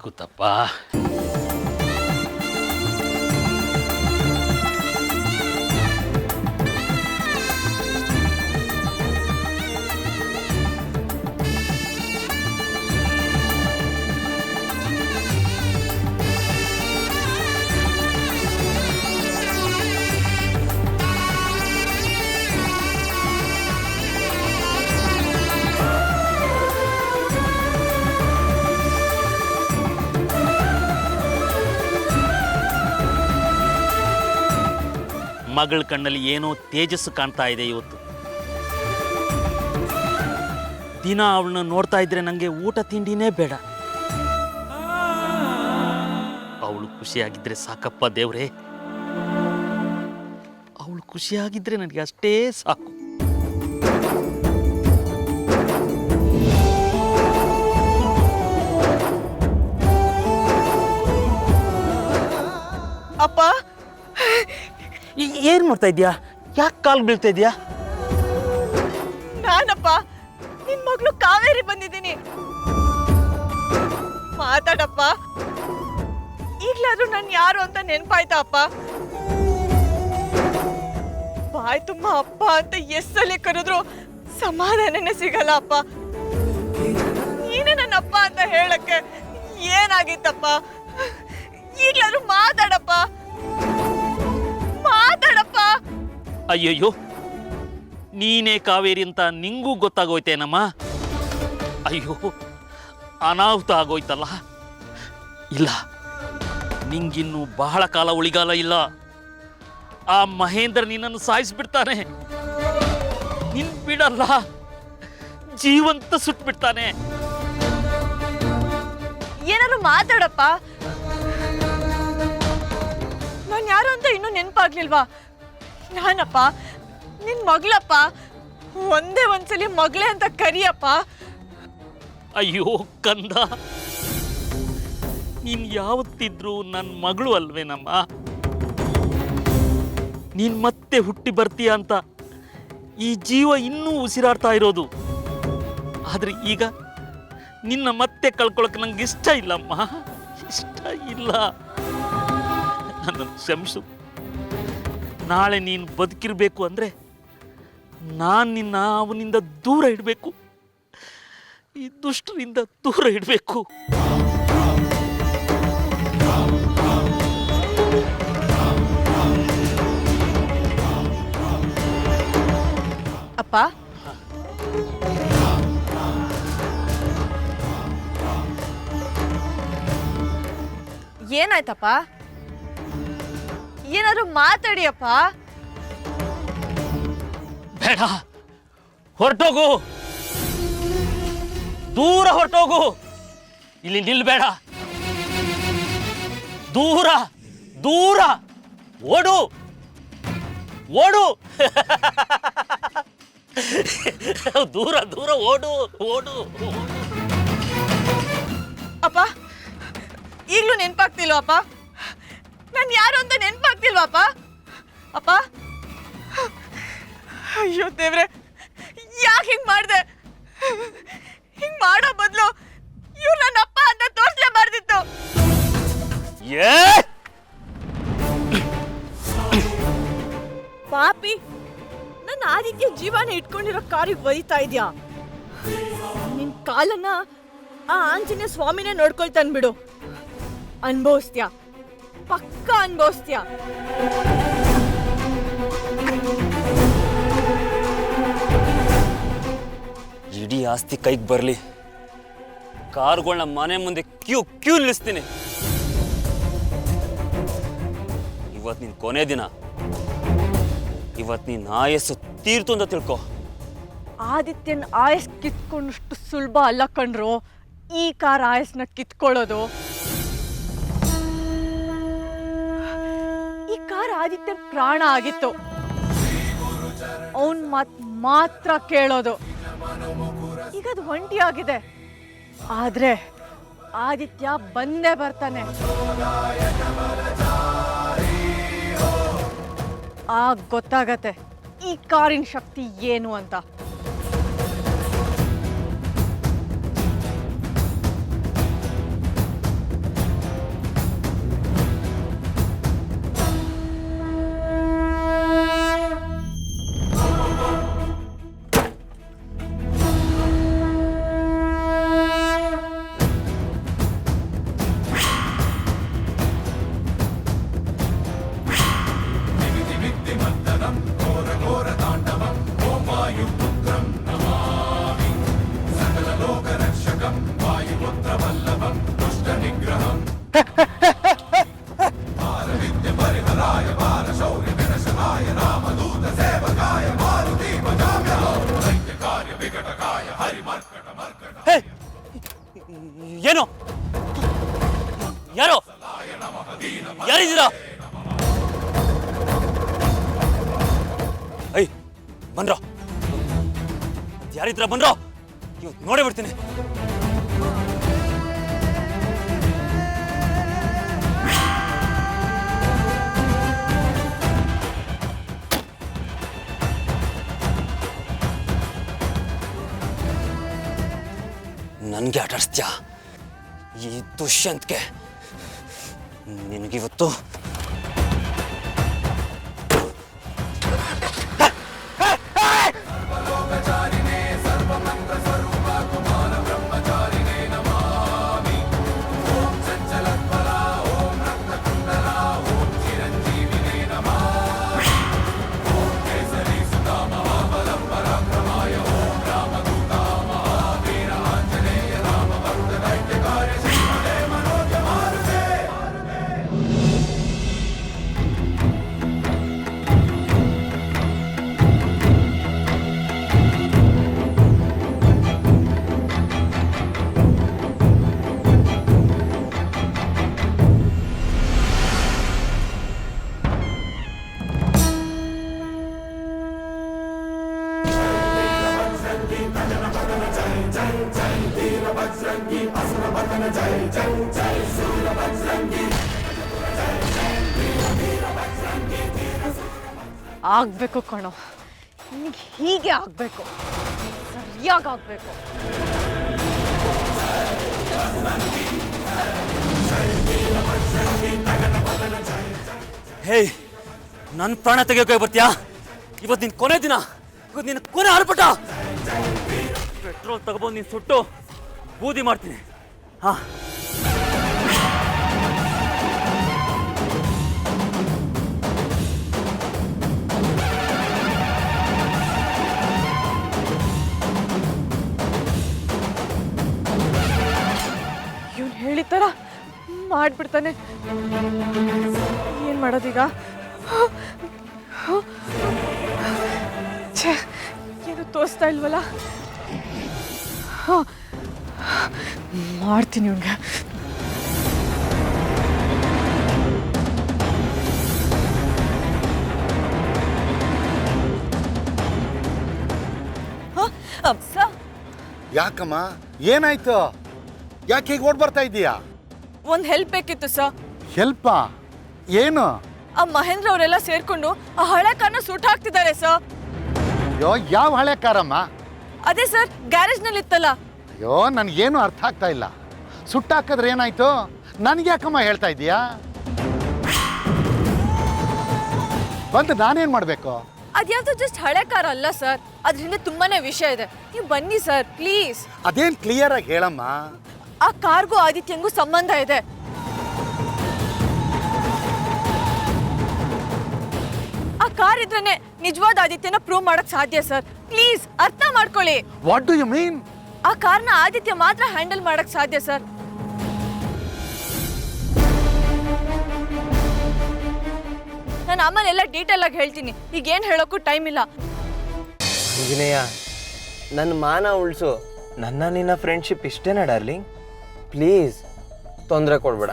ಗೊತ್ತಪ್ಪ. ಮಗಳ ಕಣ್ಣಲ್ಲಿ ಏನೋ ತೇಜಸ್ಸು ಕಾಣ್ತಾ ಇದೆ ಇವತ್ತು. ದಿನ ಅವಳನ್ನ ನೋಡ್ತಾ ಇದ್ರೆ ನನಗೆ ಊಟ ತಿಂಡಿನೇ ಬೇಡ. ಅವಳು ಖುಷಿಯಾಗಿದ್ರೆ ಸಾಕಪ್ಪ ದೇವ್ರೇ. ಅವಳು ಖುಷಿಯಾಗಿದ್ರೆ ನನಗೆ ಅಷ್ಟೇ ಸಾಕು. ಅಪ್ಪ, ಏನು ಮಾಡ್ತಾ ಇದ್ಯಾ? ಯಾಕೆ ಕಾಲು ಬೀಳ್ತಾ ಇದ್ಯಾ? ನಾನಪ್ಪ ನಿನ್ ಮಗಳು ಕಾವೇರಿ ಬಂದಿದ್ದೀನಿ. ಮಾತಾಡಪ್ಪ. ಈಗ್ಲಾದ್ರೂ ನಾನು ಯಾರು ಅಂತ ನೆನ್ಪಾಯ್ತಾ ಅಪ್ಪ? ಬಾಯ್ ತುಂಬ ಅಪ್ಪ ಅಂತ ಎಷ್ಟಲ್ಲಿ ಕರೆದ್ರು ಸಮಾಧಾನನೇ ಸಿಗಲ್ಲ ಅಪ್ಪ. ನೀನೇ ನನ್ನ ಅಪ್ಪ ಅಂತ ಹೇಳಕ್ಕೆ ಏನಾಗಿತ್ತಪ್ಪ? ಈಗ್ಲಾದ್ರೂ ಮಾತಾಡಪ್ಪ, ಮಾತಾಡಪ್ಪ. ಅಯ್ಯಯ್ಯೋ, ನೀನೇ ಕಾವೇರಿ ಅಂತ ನಿಂಗೂ ಗೊತ್ತಾಗೋಯ್ತೇನಮ್ಮ? ಅಯ್ಯೋ, ಅನಾಹುತ ಆಗೋಯ್ತಲ್ಲ. ಇಲ್ಲ, ನಿಂಗಿನ್ನು ಬಹಳ ಕಾಲ ಉಳಿಗಾಲ ಇಲ್ಲ. ಆ ಮಹೇಂದ್ರ ನಿನ್ನನ್ನು ಸಾಯಿಸ್ಬಿಡ್ತಾನೆ. ನಿನ್ ಬಿಡಲ್ಲ, ಜೀವಂತ ಸುಟ್ಬಿಡ್ತಾನೆ. ಏನಾದ್ರು ಮಾತಾಡಪ್ಪ. ನಾನು ಯಾರು ಅಂತ ಇನ್ನೂ ನೆನಪಾಗ್ಲಿಲ್ವಾ? ನಾನಪ್ಪ ನಿನ್ ಮಗಳಪ್ಪ. ಒಂದೇ ಒಂದ್ಸಲಿ ಮಗಳೇ ಅಂತ ಕರಿಯಪ್ಪ. ಅಯ್ಯೋ ಕಂದ, ನೀನ್ ಯಾವತ್ತಿದ್ರು ನನ್ನ ಮಗಳು ಅಲ್ವೇನಮ್ಮ? ನೀನ್ ಮತ್ತೆ ಹುಟ್ಟಿ ಬರ್ತೀಯ ಅಂತ ಈ ಜೀವ ಇನ್ನೂ ಉಸಿರಾಡ್ತಾ ಇರೋದು. ಆದ್ರೆ ಈಗ ನಿನ್ನ ಮತ್ತೆ ಕಳ್ಕೊಳಕ್ಕೆ ನಂಗೆ ಇಷ್ಟ ಇಲ್ಲಮ್ಮ, ಇಷ್ಟ ಇಲ್ಲ. ನನ್ನನ್ನು ಕ್ಷಮಿಸು. ನಾಳೆ ನೀನು ಬದುಕಿರ್ಬೇಕು ಅಂದ್ರೆ ನಾನು ನಿನ್ನ ಅವನಿಂದ ದೂರ ಇಡಬೇಕು, ಈ ದುಷ್ಟರಿಂದ ದೂರ ಇಡಬೇಕು. ಅಪ್ಪ, ಏನಾಯ್ತಪ್ಪ? ಏನಾದ್ರು ಮಾತಾಡಿಯಪ್ಪ. ಬೇಡ, ಹೊರಟೋಗು, ದೂರ ಹೊರಟೋಗು. ಇಲ್ಲಿ ನಿಲ್ಬೇಡ, ದೂರ ದೂರ ಓಡು, ಓಡು. ದೂರ ದೂರ ಓಡು, ಓಡು. ಅಪ್ಪ, ಈಗಲೂ ನೆನ್ಪಾಗ್ತಿಲ್ವ ಅಪ್ಪ? ನಾನು ಯಾರು ಅಂತ ನೆನ್ಪಾಗ್ತಿಲ್ವಪ್ಪ? ಅಪ್ಪ, ಅಯ್ಯೋ ದೇವ್ರೆ, ಯಾಕೆ ಹಿಂಗ್ ಮಾಡಿದೆ? ಹಿಂಗ್ ಮಾಡೋ ಬದಲು ಇವ್ರು ನನ್ನ ಅಪ್ಪ ಅಂತ ತೋರಿಸ್ಲೇಬಾರ್ದಿತ್ತು. ಪಾಪಿ, ನನ್ನ ಆದಿತ್ಯ ಜೀವನ ಇಟ್ಕೊಂಡಿರೋ ಕಾರಿಗೆ ಒಯ್ತಾ ಇದ್ಯಾ? ನಿನ್ ಕಾಲನ್ನ ಆ ಆಂಜನೇಯ ಸ್ವಾಮಿನೇ ನೋಡ್ಕೊಳ್ತಾನ್ ಬಿಡು. ಅನ್ಭವಿಸ್ತ್ಯಾ, ಪಕ್ಕ ಅನ್ಭವಿಸ್ತ್ಯಾ. ಇಡೀ ಆಸ್ತಿ ಕೈಗೆ ಬರಲಿ, ಕಾರುಗಳನ್ನ ಮನೆ ಮುಂದೆ ಕ್ಯೂ ನಿಲ್ಲಿಸ್ತೀನಿ. ಇವತ್ತು ನಿನ್ ಕೊನೆ ದಿನ. ಇವತ್ತು ನೀನ್ ಆಯಸ್ಸು ತೀರ್ತು ಅಂತ ತಿಳ್ಕೊ. ಆದಿತ್ಯನ್ ಆಯಸ್ ಕಿತ್ಕೊಂಡಷ್ಟು ಸುಲಭ ಅಲ್ಲ ಕಣ್ರು ಈ ಕಾರ್ ಆಯಸ್ನ ಕಿತ್ಕೊಳ್ಳೋದು. ಈ ಕಾರ್ ಆದಿತ್ಯನ್ ಪ್ರಾಣ ಆಗಿತ್ತು. ಅವನ್ ಮಾತ್ರ ಕೇಳೋದು. ಈಗ ಅದು ಒಂಟಿಯಾಗಿದೆ. ಆದ್ರೆ ಆದಿತ್ಯ ಬಂದೇ ಬರ್ತಾನೆ. ಆಗ ಗೊತ್ತಾಗತ್ತೆ ಈ ಕಾರಿನ ಶಕ್ತಿ ಏನು ಅಂತ. ಹೇ! ಏನು ಯಾರು ಯಾರಿದ್ದೀರಾ? ಐ ಬನ್ರೋ, ಯಾರಿದ್ರ ಬನ್ರೋ, ಇವತ್ತು ನೋಡೇ ಬಿಡ್ತೀನಿ. ನನ್ಗೆ ಆಟಾಡ್ಸ್ತ್ಯಾ ಈ ದುಷ್ಯಂತ್ಗೆ? ನಿನಗಿವತ್ತು ಆಗ್ಬೇಕು ಕಣೋ, ನಿನಗೆ ಹೀಗೆ ಆಗ್ಬೇಕು, ಸರಿಯಾಗಿ ಆಗ್ಬೇಕು. ಹೇಯ್, ನನ್ನ ಪ್ರಾಣ ತೆಗೆಯೋಕೆ ಬರ್ತೀಯಾ? ಇವತ್ತು ನಿನ್ ಕೊನೆ ದಿನ, ಇವತ್ತು ನಿನ್ನ ಕೊನೆ ಆರ್ಭಟ. ಪೆಟ್ರೋಲ್ ತಗೊಬಂದು ನೀನು ಸುಟ್ಟು ಬೂದಿ ಮಾಡ್ತೀನಿ. ಹಾ, ಇವನು ಹೇಳಿತರ ಮಾಡ್ಬಿಡ್ತಾನೆ. ಏನ್ ಮಾಡೋದೀಗ? ಛೇ, ಏನು ತೋರಿಸ್ತಾ ಇಲ್ವಲ್ಲ. ಮಾಡ್ತೀನಿ ಇವನ್ಗೆ. ಯಾಕಮ್ಮ, ಏನಾಯ್ತು? ಯಾಕೆ ಹೀಗೆ ಓಡ್ ಬರ್ತಾ ಇದ್ದೀಯಾ? ಒಂದು ಹೆಲ್ಪ್ ಬೇಕಿತ್ತು ಸರ್. ಹೆಲ್ಪಾ? ಏನು? ಆ ಮಹೇಂದ್ರ ಅವರೆಲ್ಲ ಸೇರ್ಕೊಂಡು ಆ ಹಳೆ ಕಾರ್ನ ಸುಟ್ಟು ಹಾಕ್ತಿದ್ದಾರೆ ಸರ್. ಅಯ್ಯೋ, ಯಾವ ಹಳೆ ಕಾರಮ್ಮ? ಅದೇ ಸರ್, ಗ್ಯಾರೇಜ್ ನಲ್ಲಿ ಇತ್ತಲ್ಲ. ಅಯ್ಯೋ, ನನಗೇನು ಅರ್ಥ ಆಗ್ತಾ ಇಲ್ಲ. ಸುಟ್ಟಾಕಿದ್ರೆ ಏನಾಯ್ತು? ನನ್ಗೆ ಯಾಕಮ್ಮ ಹೇಳ್ತಾ ಇದ್ದೀಯಾ? ಬಂದು ನಾನೇನು ಮಾಡಬೇಕು? ಅದ್ಯಾವ್ದು ಜಸ್ಟ್ ಹಳೆ ಕಾರ್ ಅಲ್ಲ ಸರ್, ಅದ್ರಿಂದ ತುಂಬಾನೇ ವಿಷಯ ಇದೆ. ನೀವು ಬನ್ನಿ ಸರ್ ಪ್ಲೀಸ್. ಅದೇನು ಕ್ಲಿಯರ್ ಆಗಿ ಹೇಳಮ್ಮ. ಆ ಕಾರ್ಗೂ ಆದಿತ್ಯಂಗೂ ಸಂಬಂಧ ಇದೆ. ಆ ಕಾರ್ ಇದ್ರೇನೆ ನಿಜವಾದ ಆದಿತ್ಯನ ಪ್ರೂವ್ ಮಾಡಕ್ ಸಾಧ್ಯ ಸರ್. ಪ್ಲೀಸ್ ಅರ್ಥ ಮಾಡ್ಕೊಳ್ಳಿ. What do you mean? ಆ ಕಾರ್ನ ಆದಿತ್ಯ ಮಾತ್ರ ಹ್ಯಾಂಡಲ್ ಮಾಡಕ್ ಸಾಧ್ಯ ಸರ್. ನಾನು ಆಮೇಲೆ ಎಲ್ಲ ಡೀಟೇಲ್ ಆಗಿ ಹೇಳ್ತೀನಿ. ಈಗ ಏನ್ ಹೇಳೋಕ್ಕೂ ಟೈಮ್ ಇಲ್ಲ. ಆಂಜನೇಯ, ನನ್ನ ಮಾನ ಉಳಿಸು. ನನ್ನ ನಿನ್ನ ಫ್ರೆಂಡ್ಶಿಪ್ ಇಷ್ಟೇನಾ ಡಾರ್ಲಿಂಗ್? ಪ್ಲೀಸ್ ತೊಂದರೆ ಕೊಡಬೇಡ.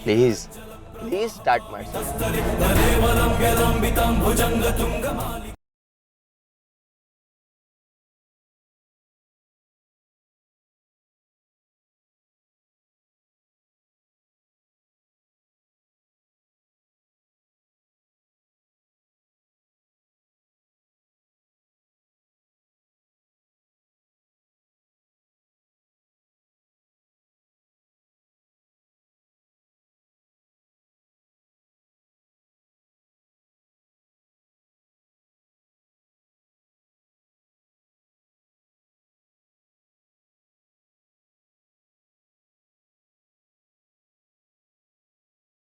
ಪ್ಲೀಸ್ ಪ್ಲೀಸ್ ಸ್ಟಾರ್ಟ್ ಮಾಡಿ.